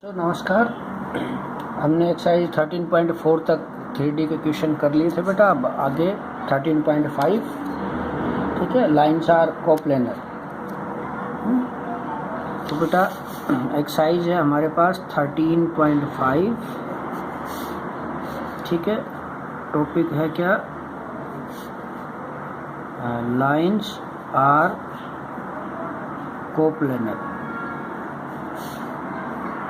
तो नमस्कार। हमने एक्सरसाइज 13.4 तक 3D के क्वेश्चन कर लिए थे बेटा। अब आगे 13.5, ठीक है, लाइन्स आर कोप्लेनर। तो बेटा एक्सरसाइज है हमारे पास 13.5, ठीक है। टॉपिक है क्या? लाइन्स आर कोप्लेनर,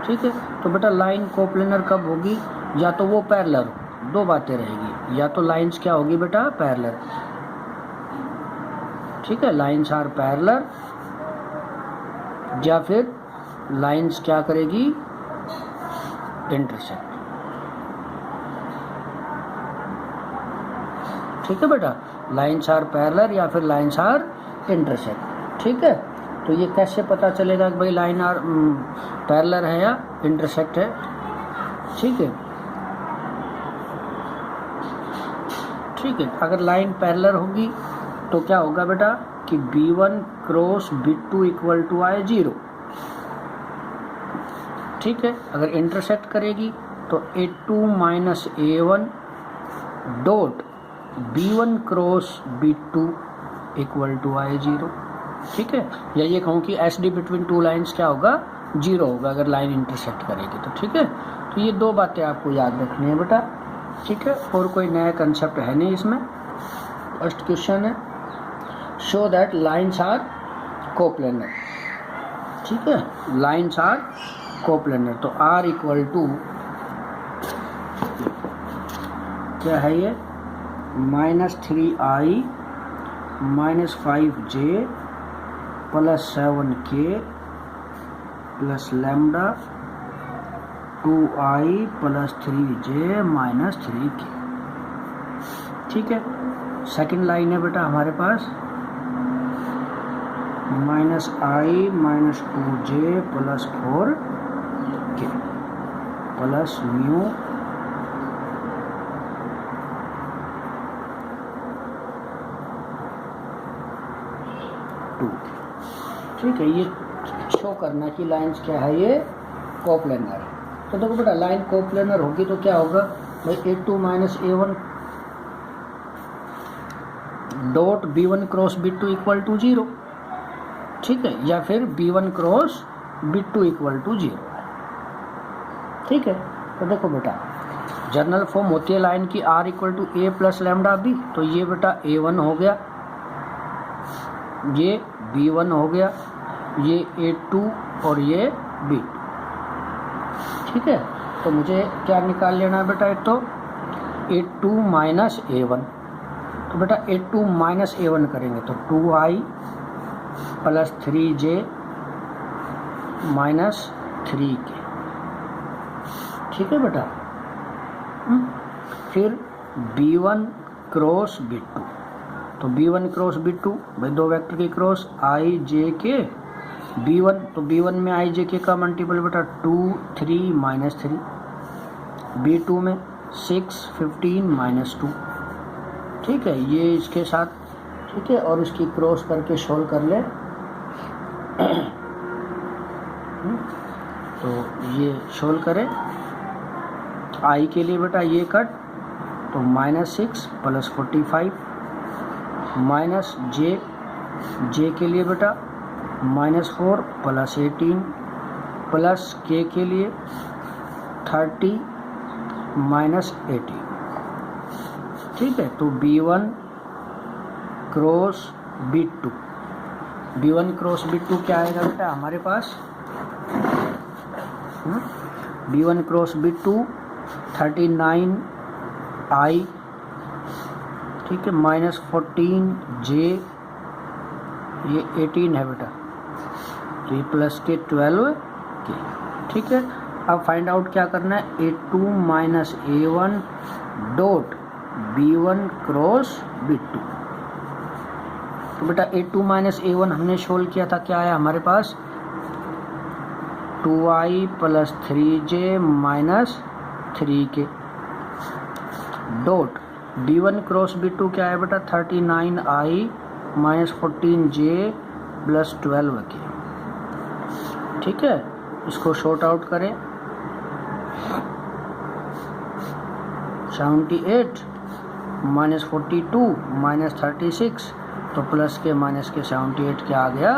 ठीक है। तो बेटा लाइन कोप्लेनर कब होगी? या तो वो पैरेलल हो, दो बातें रहेगी, या तो लाइंस क्या होगी बेटा? पैरेलल, ठीक है, लाइंस आर पैरेलल, या फिर लाइंस क्या करेगी? इंटरसेक्ट, ठीक है बेटा। लाइंस आर पैरेलल या फिर लाइंस आर इंटरसेक्ट, ठीक है। तो ये कैसे पता चलेगा कि भाई लाइन आर पैरेलल है या इंटरसेक्ट है? ठीक है, ठीक है। अगर लाइन पैरेलल होगी तो क्या होगा बेटा कि B1 cross B2 equal to आए 0, ठीक है। अगर इंटरसेक्ट करेगी तो A2 minus A1 dot B1 cross B2 equal to आए 0, ठीक है। या ये कहूँ कि SD बिटवीन टू लाइंस क्या होगा? 0 होगा अगर लाइन इंटरसेक्ट करेगी तो, ठीक है। तो ये दो बातें आपको याद रखनी है बेटा, ठीक है। और कोई नया कंसेप्ट है नहीं इसमें। फर्स्ट क्वेश्चन है, show that lines are coplanar, ठीक है। लाइंस आर कोप्लेनर, तो R इक्वल टू क्या है ये? -3i -5j plus 7k plus lambda 2i plus 3j minus 3k, ठीक है। सेकंड लाइन है बेटा हमारे पास -i -2j plus 4k plus mu 2k, ठीक है। ये शो करना कि लाइंस क्या है? ये कोप्लेनर है। तो देखो बेटा लाइन कोप्लेनर होगी तो क्या होगा भाई? A2 minus A1 dot B1 cross B2 equal to 0, ठीक है। या फिर B1 cross B2 equal to 0, ठीक है। तो देखो बेटा जनरल फॉर्म होती है लाइन की R equal to A plus lambda B। तो ये बेटा A1 हो गया, ये B1 हो गया, ये A2 और ये B2, ठीक है। तो मुझे क्या निकाल लेना है बेटा? एक तो A2 माइनस A1, तो बेटा A2 माइनस A1 करेंगे तो 2i plus 3j minus 3k, ठीक है बेटा। फिर B1 क्रॉस B2, तो B1 क्रॉस B2 भाई दो वेक्टर के cross i j k B1, तो B1 में i j k का मल्टीपल बेटा 2 3 माइनस 3, B2 में 6 15 माइनस 2, ठीक है। ये इसके साथ, ठीक है, और इसकी क्रॉस करके सोल्व कर ले। तो ये सोल्व करें i के लिए बेटा ये कट, तो -6 प्लस 45 माइनस j के लिए बेटा -4 प्लस 18 प्लस k के लिए 30 माइनस 18, ठीक है। तो B1 cross B2, B1 cross B2 क्या आएगा बेटा हमारे पास? B1 क्रॉस B2 39i, ठीक है, -14j, ये 18 है बेटा, तो ये प्लस के 12k, ठीक है। अब फाइंड आउट क्या करना है? A2 minus A1 dot B1 cross B2। तो बेटा A2 माइनस A1 हमने सोल्व किया था, क्या आया हमारे पास? 2i plus 3j minus 3k dot B1 cross B2 क्या है बेटा? 39i minus 14j plus 12k, ठीक है। इसको शॉर्ट आउट करें 78 माइनस 42 माइनस 36, तो प्लस के माइनस के 78 क्या आ गया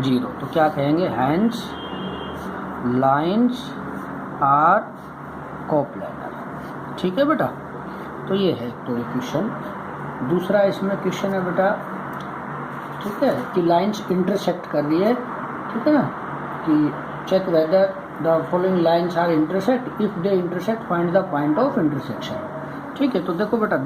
0। तो क्या कहेंगे, हैंस लाइन्स आर कोप्लानर। ठीक है बेटा, तो ये है तो ये क्वेश्चन। दूसरा इसमें क्वेश्चन है बेटा, ठीक है, कि लाइन्स इंटरसेक्ट कर रही है, ठीक है ना, कि check whether the following lines are intersect, if they intersect find the point of intersection. ठीक है, तो देखो बेटा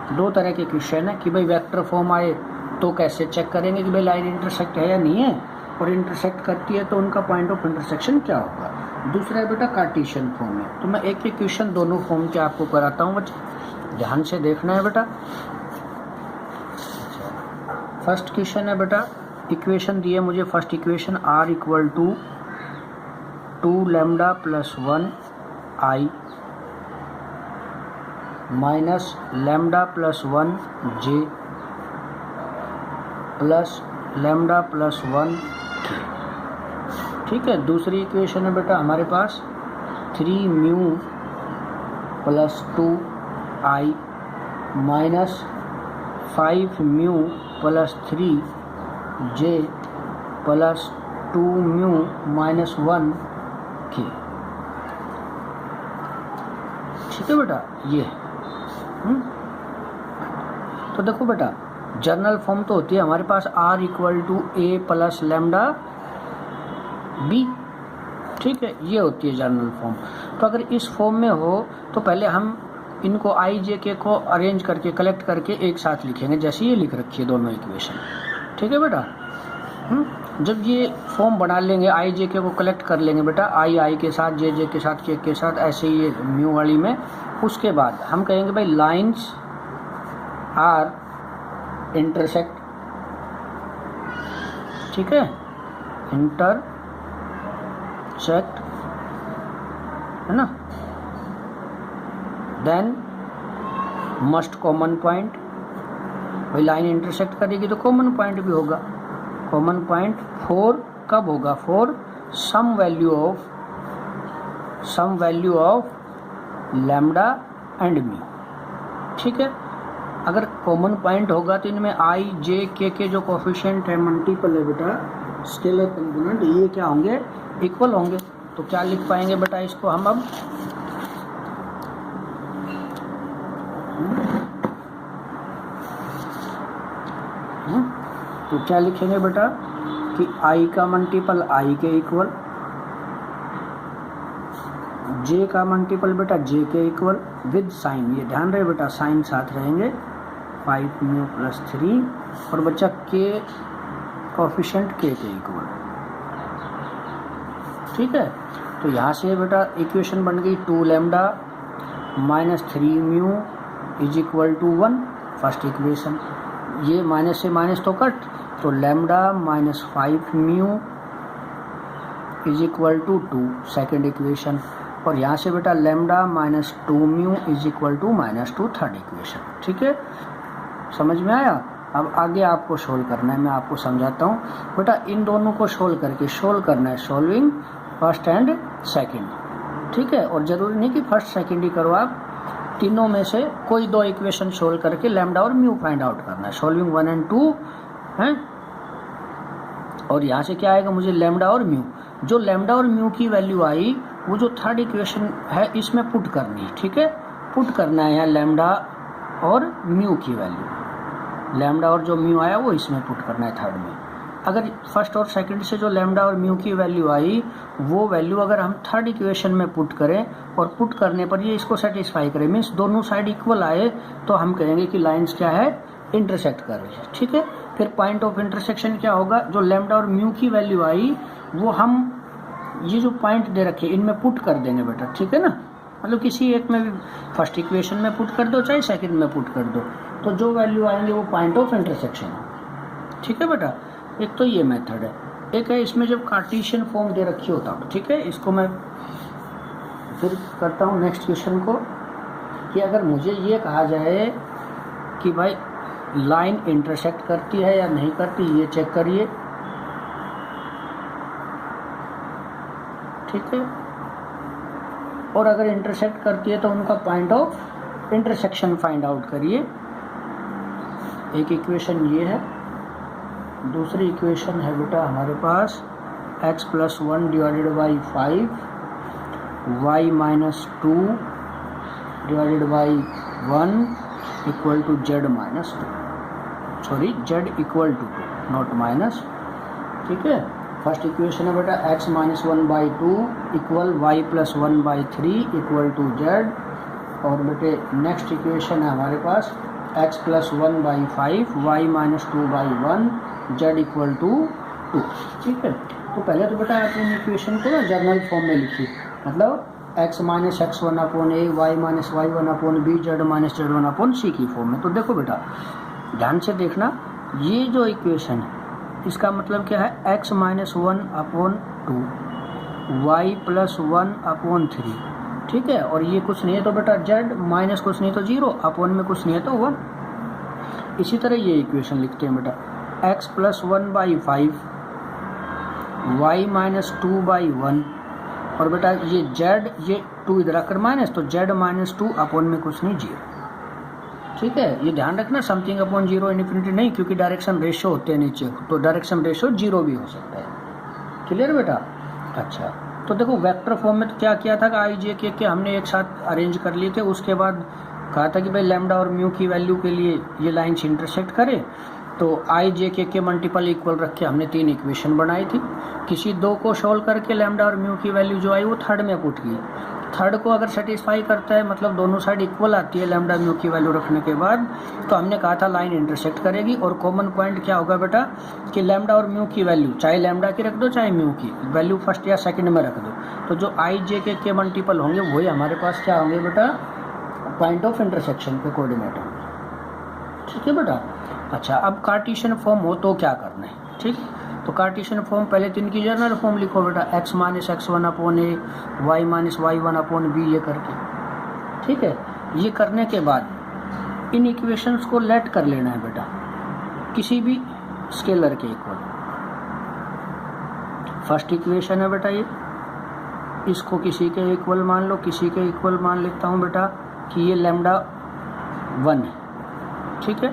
दो तरह के क्वेश्चन है कि भाई वेक्टर फॉर्म आए तो कैसे चेक करेंगे कि भाई लाइन इंटरसेक्ट है या नहीं है, और इंटरसेक्ट करती है तो उनका पॉइंट ऑफ इंटरसेक्शन क्या होगा। दूसरा है बेटा कार्टेशियन फॉर्म में। तो मैं एक एक क्वेश्चन दोनों फॉर्म के आपको कराता हूँ बच्चे, ध्यान से देखना है बेटा। फर्स्ट क्वेश्चन है बेटा, इक्वेशन दिए मुझे, first equation r equal to 2 lambda plus 1 i minus lambda plus 1 j plus lambda plus 1 k। ठीक है, दूसरी इक्वेशन है बेटा हमारे पास 3 mu plus 2 i minus 5 mu plus 3 j plus 2 mu minus 1 k। ठीक है बेटा, ये तो देखो बेटा जर्नल फॉर्म तो होती है हमारे पास r equal to A plus lambda B. ठीक है, ये होती है जर्नल फॉर्म। तो अगर इस फॉर्म में हो तो पहले हम इनको आई जे के को अरेंज करके कलेक्ट करके एक साथ लिखेंगे, जैसे ये लिख रखी है दोनों इक्वेशन। ठीक है बेटा, जब ये फॉर्म बना लेंगे, आई जे के को कलेक्ट कर लेंगे बेटा, आई के साथ, जे के साथ, के साथ, ऐसे ही म्यू वाली में। उसके बाद हम कहेंगे भाई लाइन्स आर इंटरसेक्ट। ठीक है, इंटरसेक्ट है ना, देन मस्ट कॉमन पॉइंट। भाई लाइन इंटरसेक्ट करेगी तो कॉमन पॉइंट भी होगा। कॉमन पॉइंट फॉर कब होगा, for some value of lambda and mu. ठीक है, अगर कॉमन पॉइंट होगा तो इनमें आई जे के जो कोफिशिएंट है, मल्टीपल है बेटा, स्केलर कंपोनेंट, ये क्या होंगे, इक्वल होंगे। तो क्या लिख पाएंगे बेटा इसको हम अब, तो क्या लिखेंगे बेटा कि i का मल्टीपल i के इक्वल, j का मल्टीपल बेटा j के इक्वल विद साइन, ये ध्यान रहे बेटा साइन साथ रहेंगे, 5 म्यू प्लस 3, और बच्चा k कोफिशिएंट k के इक्वल। ठीक है, तो यहाँ से बेटा इक्वेशन बन गई 2 lambda minus 3 mu is equal to 1, first equation. ये माइनस से माइनस तो कट, तो lambda minus 5 mu is equal to 2, second equation. और यहाँ से बेटा lambda minus 2 mu is equal to minus 2, third equation. ठीक है, समझ में आया। अब आगे आपको सोल्व करना है, मैं आपको समझाता हूँ बेटा। इन दोनों को सोल्व करके सोल्व करना है, सोल्विंग फर्स्ट एंड सेकेंड। ठीक है, और ज़रूरी नहीं कि फर्स्ट सेकेंड ही करो, आप तीनों में से कोई दो इक्वेशन सोल्व करके लैम्डा और म्यू फाइंड आउट करना है, सोल्विंग 1 एंड 2 हैं। और यहाँ से क्या आएगा, मुझे लैम्डा और म्यू, जो लैम्डा और म्यू की वैल्यू आई वो जो थर्ड इक्वेशन है इसमें पुट करनी है। ठीक है, पुट करना है यहाँ लैम्डा और म्यू की वैल्यू, लैम्डा और जो म्यू आया वो इसमें पुट करना है थर्ड में। अगर फर्स्ट और सेकंड से जो लैम्डा और म्यू की वैल्यू आई वो वैल्यू अगर हम थर्ड इक्वेशन में पुट करें और पुट करने पर ये इसको सेटिस्फाई करे, मीन्स दोनों साइड इक्वल आए, तो हम कहेंगे कि लाइंस क्या है, इंटरसेक्ट कर रही है। ठीक है, फिर पॉइंट ऑफ इंटरसेक्शन क्या होगा, जो लैम्डा और म्यू की वैल्यू आई वो हम ये जो पॉइंट दे रखे इनमें पुट कर देंगे बेटा। ठीक है ना, मतलब किसी एक में भी फर्स्ट इक्वेशन में पुट कर दो चाहे सेकंड में पुट कर दो, तो जो वैल्यू आएंगे वो पॉइंट ऑफ इंटरसेक्शन है। ठीक है बेटा, एक तो ये मेथड है। एक है इसमें जब कार्टेशियन फॉर्म दे रखी होता है। ठीक है, इसको मैं फिर करता हूँ नेक्स्ट क्वेश्चन को, कि अगर मुझे ये कहा जाए कि भाई लाइन इंटरसेक्ट करती है या नहीं करती, ये चेक करिए। ठीक है, और अगर इंटरसेक्ट करती है तो उनका point of intersection find out करिए। एक इक्वेशन ये है, दूसरी इक्वेशन है बेटा हमारे पास x + 1 divided by 5 y - 2 divided by 1 equal to z - 2, sorry z equal to 2 not minus. ठीक है, फर्स्ट इक्वेशन है बेटा x - 1/2 equal y + 1/3 equal to z। और बेटे नेक्स्ट इक्वेशन है हमारे पास x + 1/5 y - 2/1 z equal to 2। ठीक है, तो पहले तो बेटा आप इन इक्वेशन को ना जर्नल फॉर्म में लिखिए, मतलब x - x1/a y - y1/b z - z1/c की फॉर्म में। तो देखो बेटा ध्यान से देखना, ये जो इक्वेशन है इसका मतलब क्या है, x - 1/2 y + 1/3। ठीक है, और ये कुछ नहीं है तो बेटा z, माइनस कुछ नहीं तो 0, अपॉन में कुछ नहीं है तो 1। इसी तरह ये इक्वेशन लिखते हैं बेटा x + 1/5 y - 2/1, और बेटा ये z, ये 2 इधर आकर माइनस, तो z - 2 अपॉन में कुछ नहीं 0। ठीक है, ये ध्यान रखना, समथिंग अपॉन 0 इन्फिनिटी नहीं, क्योंकि डायरेक्शन रेशियो होते हैं नीचे, तो डायरेक्शन रेशियो 0 भी हो सकता है। क्लियर बेटा? अच्छा, तो देखो वेक्टर फॉर्म में तो क्या किया था कि आई जे के हमने एक साथ अरेंज कर लिए थे। उसके बाद कहा था कि भाई लैम्डा और म्यू की वैल्यू के लिए ये लाइन्स इंटरसेक्ट करे, तो आई जे के मल्टीपल इक्वल रख के हमने 3 इक्वेशन बनाई थी। किसी 2 को सोल्व करके लैम्डा और म्यू की वैल्यू जो आई वो थर्ड में पुट की। थर्ड को अगर सेटिस्फाई करता है, मतलब दोनों साइड इक्वल आती है लैम्डा म्यू की वैल्यू रखने के बाद, तो हमने कहा था लाइन इंटरसेक्ट करेगी। और कॉमन पॉइंट क्या होगा बेटा कि लैम्डा और म्यू की वैल्यू, चाहे लैम्डा की रख दो चाहे म्यू की वैल्यू फर्स्ट या सेकंड में रख दो, तो जो आई जे के मल्टीपल होंगे वही हमारे पास क्या होंगे बेटा, पॉइंट ऑफ इंटरसेक्शन पे कोऑर्डिनेट होंगे। ठीक है बेटा? अच्छा, अब कार्टेशियन फॉर्म हो तो क्या करना है? ठीक, तो कार्टेशियन फॉर्म पहले तो इनकी जर्नल फॉर्म लिखो बेटा, x - x1/a y - y1/b ये करके। ठीक है, ये करने के बाद इन इक्वेशंस को लेट कर लेना है बेटा किसी भी स्केलर के इक्वल। फर्स्ट इक्वेशन है बेटा ये, इसको किसी के इक्वल मान लो, किसी के इक्वल मान लेता हूँ बेटा कि ये लैम्डा 1 है। ठीक है,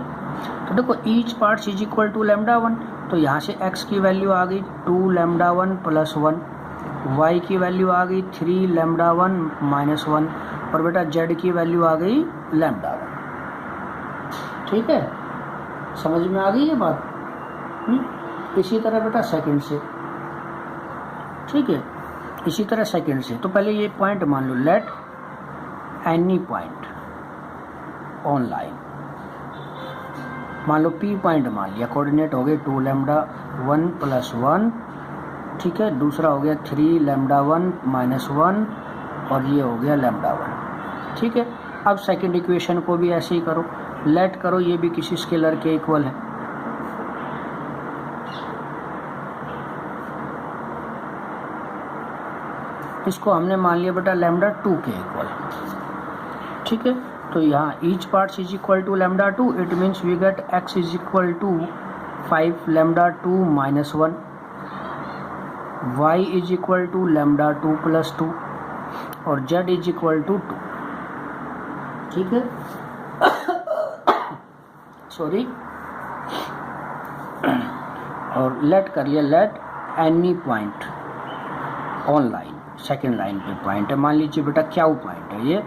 तो देखो each part is equal to lambda 1, तो यहाँ से x की वैल्यू आ गई 2 लैम्डा 1 + 1, y की वैल्यू आ गई 3 लैम्डा 1 - 1, और बेटा z की वैल्यू आ गई लैम्डा 1। ठीक है, समझ में आ गई ये बात? इसी तरह बेटा सेकंड से, ठीक है, इसी तरह सेकंड से। तो पहले ये पॉइंट मान लो, let any point on line, मान लो P पॉइंट मान लिया, कोऑर्डिनेट हो गए 2 लैम्डा 1 + 1। ठीक है, दूसरा हो गया 3 लैम्डा 1 - 1, और ये हो गया लैम्डा 1। ठीक है, अब सेकंड इक्वेशन को भी ऐसे ही करो, लेट करो ये भी किसी स्केलर के इक्वल है। इसको हमने मान लिया बेटा लैम्डा 2 के इक्वल। ठीक है, तो यहाँ each part is equal to lambda 2, it means we get x is equal to 5 lambda 2 - 1, y is equal to lambda 2 + 2, और z इज इक्वल टू 2। ठीक है, सॉरी, और लेट कर लिया, late any point on line, second line पे point है, मान लीजिए बेटा क्या पॉइंट है ये,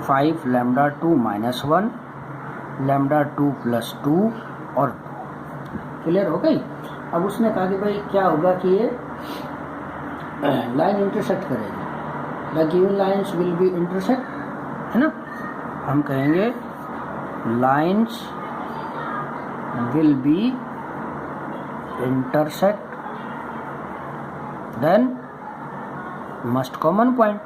5 लैम्डा 2 - 1 लैम्डा 2 + 2 और 2। क्लियर हो गई? अब उसने कहा कि भाई क्या होगा कि ये लाइन इंटरसेक्ट करेगी, the given lines will be intersect, है ना? हम कहेंगे lines will be intersect, then must common point.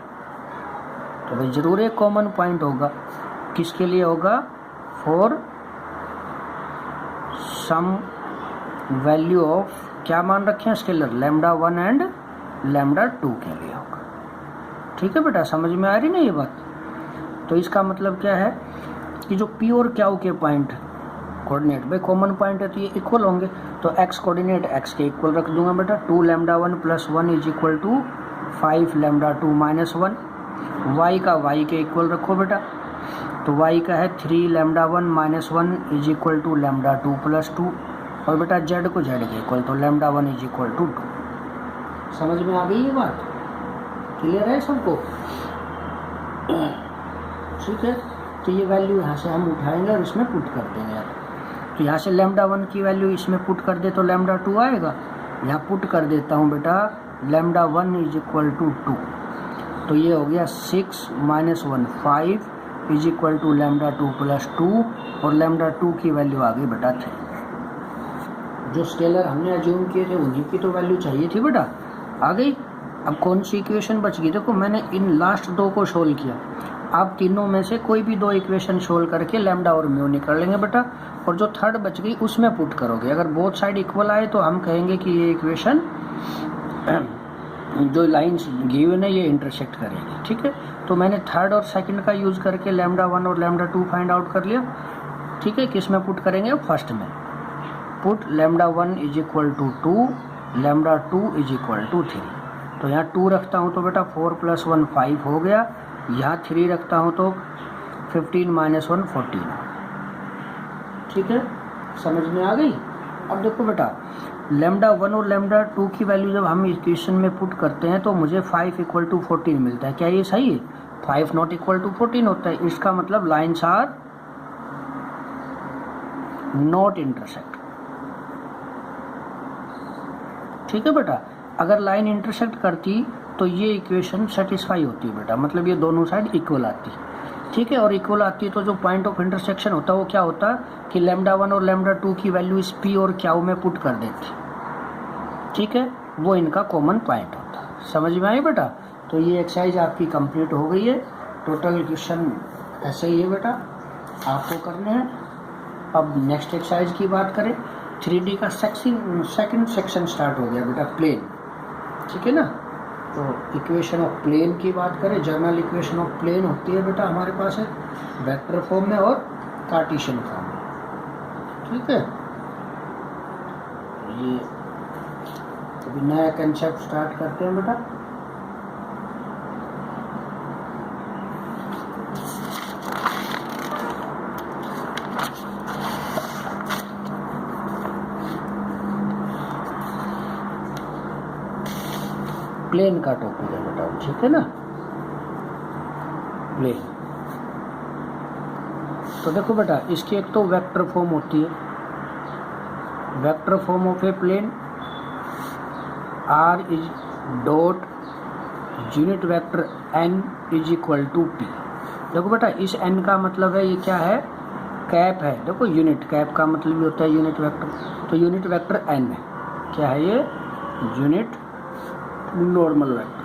तो भाई जरूर एक कॉमन पॉइंट होगा, किसके लिए होगा, फॉर सम वैल्यू ऑफ, क्या मान रखे हैं स्केलर, लैम्डा 1 एंड लैम्डा 2 के लिए होगा। ठीक है बेटा, समझ में आ रही ना ये बात? तो इसका मतलब क्या है कि जो पी और क्यू के पॉइंट कोऑर्डिनेट भाई कॉमन पॉइंट है तो ये इक्वल होंगे, तो x कोऑर्डिनेट x के इक्वल रख दूंगा बेटा, 2 lambda 1 + 1 is equal to 5 lambda 2 - 1, y का y के इक्वल रखो बेटा, तो y का है 3 lambda 1 minus 1 is equal to lambda 2 plus 2, और बेटा z को z के इक्वल, तो लैम्डा 1 इज इक्वल टू 2। समझ में आ गई ये बात? क्लियर है सबको? ठीक है, तो ये वैल्यू यहाँ से हम उठाएंगे और इसमें पुट कर देंगे। तो यहाँ से लैम्डा 1 की वैल्यू इसमें पुट कर दे तो लैम्डा 2 आएगा। यहाँ पुट कर देता हूँ बेटा, लैम्डा 1 इज इक्वल टू 2, तो ये हो गया 6 minus 1 5 is equal to lambda 2 plus 2, और लैम्डा 2 की वैल्यू आ गई बेटा 3। जो स्केलर हमने अज्यूम किए थे उन्हीं की तो वैल्यू चाहिए थी बेटा, आ गई। अब कौन सी इक्वेशन बच गई? देखो मैंने इन लास्ट दो को सोल्व किया, आप तीनों में से कोई भी दो इक्वेशन सोल्व करके लैम्डा और म्यू निकाल लेंगे बेटा, और जो थर्ड बच गई उसमें पुट करोगे। अगर बोथ साइड इक्वल आए तो हम कहेंगे कि ये इक्वेशन जो लाइंस गिवन है ये इंटरसेक्ट करेगी। ठीक है, तो मैंने थर्ड और सेकंड का यूज करके लैम्डा 1 और लैम्डा 2 फाइंड आउट कर लिया। ठीक है, किस में पुट करेंगे? फर्स्ट में put lambda 1 is equal to 2, lambda 2 is equal to 3। तो यहाँ 2 रखता हूँ तो बेटा 4 प्लस 1 5 हो गया, यहाँ 3 रखता हूँ तो 15 माइनस 1 14। ठीक है, समझ में आ गई? अब देखो बेटा, लैम्डा 1 और लैम्डा 2 की वैल्यू जब हम इक्वेशन में पुट करते हैं तो मुझे 5 इक्वल टू 14 मिलता है। क्या ये सही है? 5 नॉट इक्वल टू 14 होता है, इसका मतलब लाइन्स आर नॉट इंटरसेक्ट। ठीक है बेटा, अगर लाइन इंटरसेक्ट करती तो ये इक्वेशन सेटिस्फाई होती है बेटा, मतलब ये दोनों साइड इक्वल आती। ठीक है, और इक्वल आती है तो जो पॉइंट ऑफ इंटरसेक्शन होता है वो क्या होता है कि लैम्डा 1 और लैम्डा 2 की वैल्यू इस पी और क्यू में पुट कर देती। ठीक है, वो इनका कॉमन पॉइंट होता है। समझ में आई बेटा? तो ये एक्सरसाइज आपकी कंप्लीट हो गई है। टोटल क्वेश्चन ऐसे ही है बेटा, आपको करने हैं। अब नेक्स्ट एक्सरसाइज की बात करें, 3D का सेकंड सेक्शन स्टार्ट हो गया बेटा, प्लेन। ठीक है ना, तो इक्वेशन ऑफ प्लेन की बात करें, जनरल इक्वेशन ऑफ प्लेन होती है बेटा हमारे पास है वेक्टर फॉर्म में और कार्टेशियन फॉर्म में। ठीक है, ये अभी नया कंसेप्ट स्टार्ट करते हैं बेटा। प्लेन का टॉपिक है बेटा, ठीक है ना, प्लेन। तो देखो बेटा, इसकी एक तो वेक्टर फॉर्म होती है, vector form of a plane R is dot unit vector N is equal to P. देखो बेटा, इस एन का मतलब है ये क्या है? कैप है। देखो यूनिट कैप का मतलब ये होता है यूनिट वेक्टर, तो यूनिट वेक्टर एन है। क्या है ये? Unit normal vector.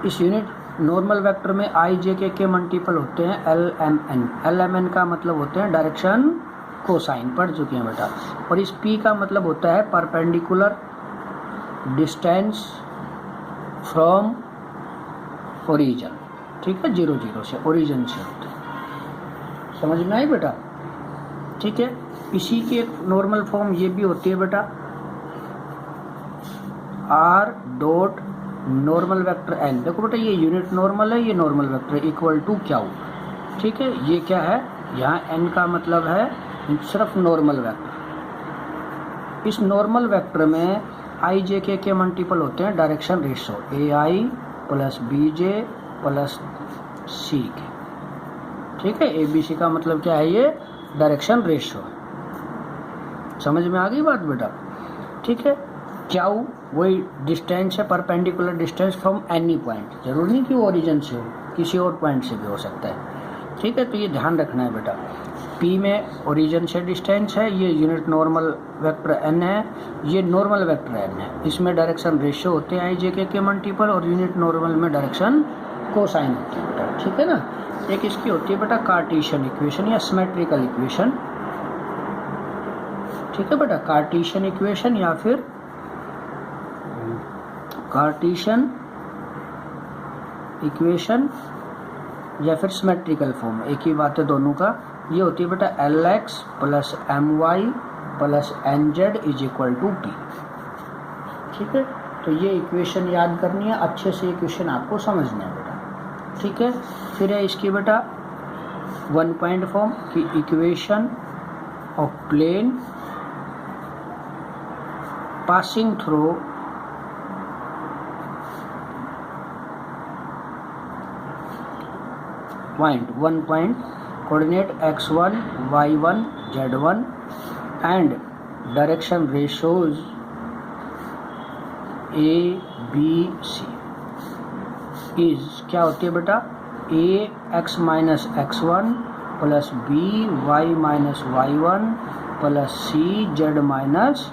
इस यूनिट नॉर्मल वेक्टर में आई जे के मल्टीपल होते हैं L M N. L M N का मतलब होते हैं डायरेक्शन कोसाइन, पढ़ चुके हैं बेटा। और इस पी का मतलब होता है परपेंडिकुलर डिस्टेंस फ्रॉम ओरिजिन। ठीक है, 0 0 से ओरिजिन से होते हैं। समझ में आई बेटा? ठीक है, इसी की एक नॉर्मल फॉर्म ये भी होती है बेटा, R dot normal vector N. देखो बेटा, ये यूनिट नॉर्मल है, ये normal vector equal to Q. ठीक है, ये क्या है? यहाँ एन का मतलब है सिर्फ नॉर्मल वेक्टर। इस नॉर्मल वेक्टर में आई जे के मल्टीपल होते हैं डायरेक्शन रेशो, ए आई प्लस बी जे प्लस सी के। ठीक है, ए बी सी का मतलब क्या है? ये डायरेक्शन रेशो। समझ में आ गई बात बेटा? ठीक है, क्या वही डिस्टेंस है, perpendicular distance from any point. जरूरी नहीं कि वो ओरिजिन से हो, किसी और पॉइंट से भी हो सकता है। ठीक है, तो ये ध्यान रखना है बेटा। पी में ओरिजिन से डिस्टेंस है, ये यूनिट नॉर्मल वेक्टर एन है, ये नॉर्मल वेक्टर एन है। इसमें डायरेक्शन रेशियो होते हैं आई जे के मल्टीपल, और यूनिट नॉर्मल में डायरेक्शन कोसाइन होती है बेटा। ठीक है ना, एक इसकी होती है बेटा कार्टेशियन इक्वेशन या सिमेट्रिकल इक्वेशन। ठीक है बेटा, कार्टेशियन इक्वेशन या फिर कार्टेशियन इक्वेशन या फिर सिमेट्रिकल फॉर्म, एक ही बात है दोनों का। ये होती है बेटा L X plus M Y plus N Z is equal to P. ठीक है, तो ये इक्वेशन याद करनी है, अच्छे से इक्वेशन आपको समझना है बेटा। ठीक है, फिर है इसकी बेटा 1 पॉइंट फॉर्म की equation of plane passing through point 1 point coordinate x1 y1 z1 and direction ratios a b c is क्या होती है बेटा a x minus x1 plus b y minus y1 plus c z minus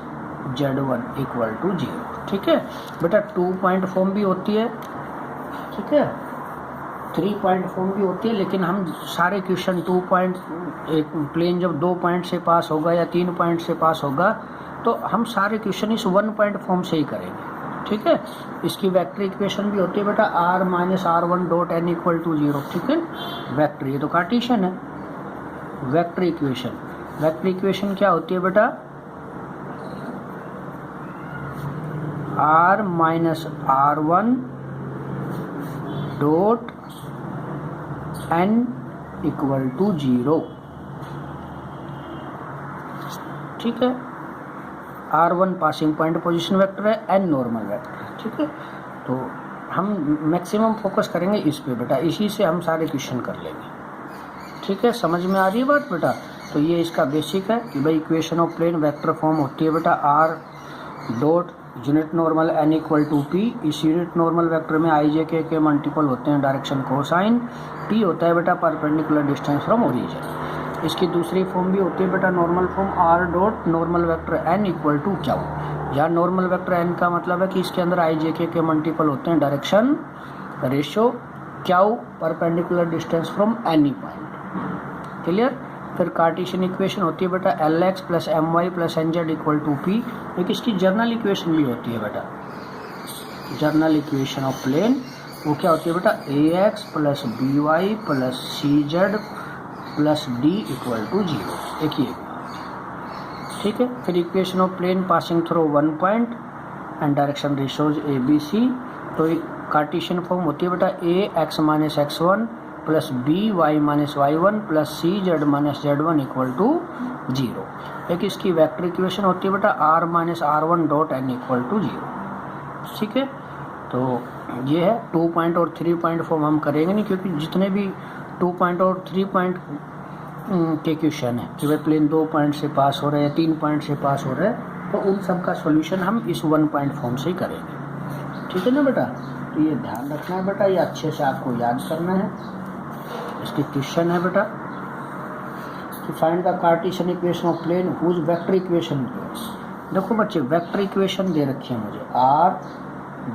z1 equal to 0। ठीक है बेटा, 2 point form भी होती है, ठीक है, 3 पॉइंट फॉर्म भी होती है, लेकिन हम सारे क्वेश्चन 2 पॉइंट, एक प्लेन जब 2 पॉइंट से पास होगा या 3 पॉइंट से पास होगा तो हम सारे क्वेश्चन इस 1 पॉइंट फॉर्म से ही करेंगे। ठीक है, इसकी वेक्टर इक्वेशन भी होती है बेटा r minus r1 dot n equal to 0। ठीक है, वेक्टर, ये तो कार्टेशियन है। वेक्टर इक्वेशन क्या होती है बेटा r minus r1 dot n equal to 0। ठीक है, r1 passing point position vector है, n नॉर्मल वेक्टर है। ठीक है, तो हम मैक्सिमम फोकस करेंगे इस पे बेटा, इसी से हम सारे क्वेश्चन कर लेंगे। ठीक है, समझ में आ रही है बात बेटा। तो ये इसका बेसिक है कि भाई equation of plane vector form होती है बेटा r dot unit normal n equal to p। इस यूनिट नॉर्मल वेक्टर में i j के मल्टीपल होते हैं डायरेक्शन कोसाइन, p होता है बेटा परपेंडिकुलर डिस्टेंस फ्रॉम ओरिजिन। इसकी दूसरी फॉर्म भी होती है बेटा normal form r dot normal vector n equal to q. यहाँ नॉर्मल वेक्टर n का मतलब है कि इसके अंदर i j के मल्टीपल होते हैं direction ratio q perpendicular distance from any point. Clear. फिर कार्टेशियन इक्वेशन होती है बेटा Lx plus my plus nz equal to p। एक इसकी जर्नल इक्वेशन भी होती है बेटा, जर्नल इक्वेशन ऑफ प्लेन, वो क्या होती है बेटा ax plus by plus cz plus d equal to 0। एक ही। ठीक है, फिर equation of plane passing through 1 point and direction ratios a b c। तो एक कार्टेशियन फॉर्म होती है बेटा ax minus x1 plus by minus y1 plus cz minus z1 equal to 0। एक इसकी वेक्टर इक्वेशन होती है बेटा r minus r1 dot n equal to 0। ठीक है, तो ये है 2 पॉइंट और 3 पॉइंट फॉर्म हम करेंगे नहीं, क्योंकि जितने भी 2 पॉइंट और 3 पॉइंट के क्वेश्चन है कि भाई प्लेन 2 पॉइंट से पास हो रहे हैं या 3 पॉइंट से पास हो रहे हैं, तो उन सब का सॉल्यूशन हम इस 1 पॉइंट फॉर्म से ही करेंगे। ठीक है ना बेटा, तो ये ध्यान रखना है बेटा, ये अच्छे से आपको याद करना है। इसकी क्वेश्चन है बेटा कि find the Cartesian equation of plane whose vector equation. देखो बच्चे, वेक्टर इक्वेशन दे रखी है मुझे r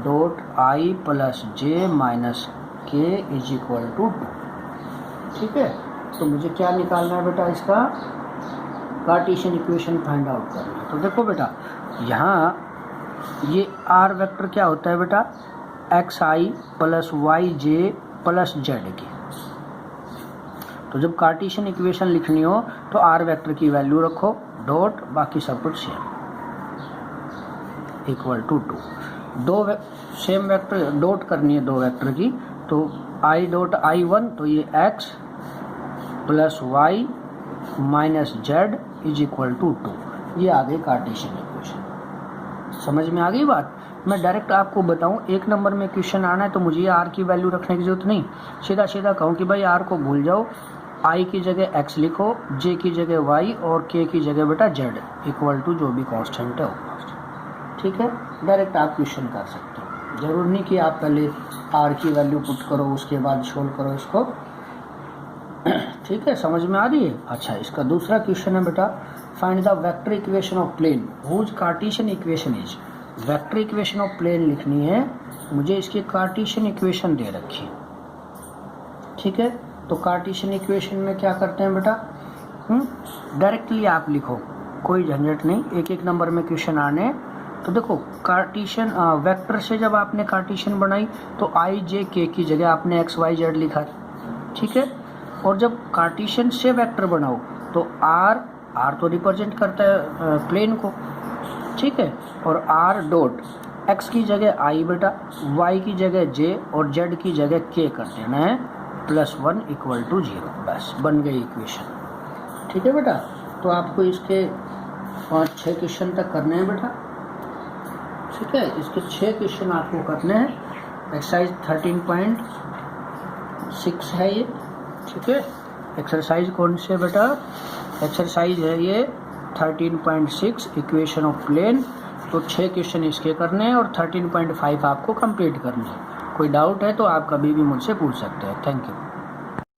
dot i plus j minus k is equal to 2। ठीक है, तो मुझे क्या निकालना है बेटा, इसका कार्टेशियन इक्वेशन फाइंड आउट करना है। तो देखो बेटा, यहाँ ये r वेक्टर क्या होता है बेटा xi प्लस वाई जे प्लस जेड की। तो जब कार्टेशियन इक्वेशन लिखनी हो तो r वेक्टर की वैल्यू रखो डॉट, बाकी सब कुछ सेम इक्वल टू 2। दो सेम वेक्टर डॉट करनी है दो वेक्टर की, तो i डॉट i1, तो ये x plus y minus z is equal to 2। ये आ गई कार्टेशियन इक्वेशन। समझ में आ गई बात। मैं डायरेक्ट आपको बताऊं, 1 नंबर में क्वेश्चन आना है तो मुझे ये r की वैल्यू रखने की जरूरत नहीं, सीधा सीधा कहूँ कि भाई r को भूल जाओ, i की जगह x लिखो, j की जगह y और k की जगह बेटा z इक्वल टू जो भी कांस्टेंट है वो कांस्टेंट। ठीक है, डायरेक्ट आप क्वेश्चन कर सकते हो, जरूर नहीं कि आप पहले r की वैल्यू पुट करो उसके बाद सोल्व करो इसको। ठीक है, समझ में आ रही है। अच्छा, इसका दूसरा क्वेश्चन है बेटा find the vector equation of plane whose Cartesian equation is. Vector equation of plane लिखनी है मुझे, इसकी कार्टेशियन इक्वेशन दे रखी है। ठीक है, तो कार्टेशियन इक्वेशन में क्या करते हैं बेटा, डायरेक्टली आप लिखो, कोई झंझट नहीं, 1 नंबर में क्वेश्चन आने। तो देखो कार्टेशियन वेक्टर से जब आपने कार्टेशियन बनाई तो आई जे के की जगह आपने एक्स वाई जेड लिखा। ठीक है, और जब कार्टेशियन से वेक्टर बनाओ तो आर तो रिप्रेजेंट करता है प्लेन को। ठीक है, और आर डॉट x की जगह i बेटा, y की जगह j और z की जगह k कर देना है, +1 = 0। बस बन गई इक्वेशन। ठीक है बेटा, तो आपको इसके 5-6 क्वेश्चन तक करने हैं बेटा। ठीक है, इसके 6 क्वेश्चन आपको करने हैं। एक्सरसाइज 13.6 है ये। ठीक है, एक्सरसाइज कौन से बेटा? एक्सरसाइज है ये 13.6 इक्वेशन ऑफ प्लेन। तो 6 क्वेश्चन इसके करने हैं और 13.5 आपको कंप्लीट करने हैं। कोई डाउट है तो आप कभी भी मुझसे पूछ सकते हैं। Thank you.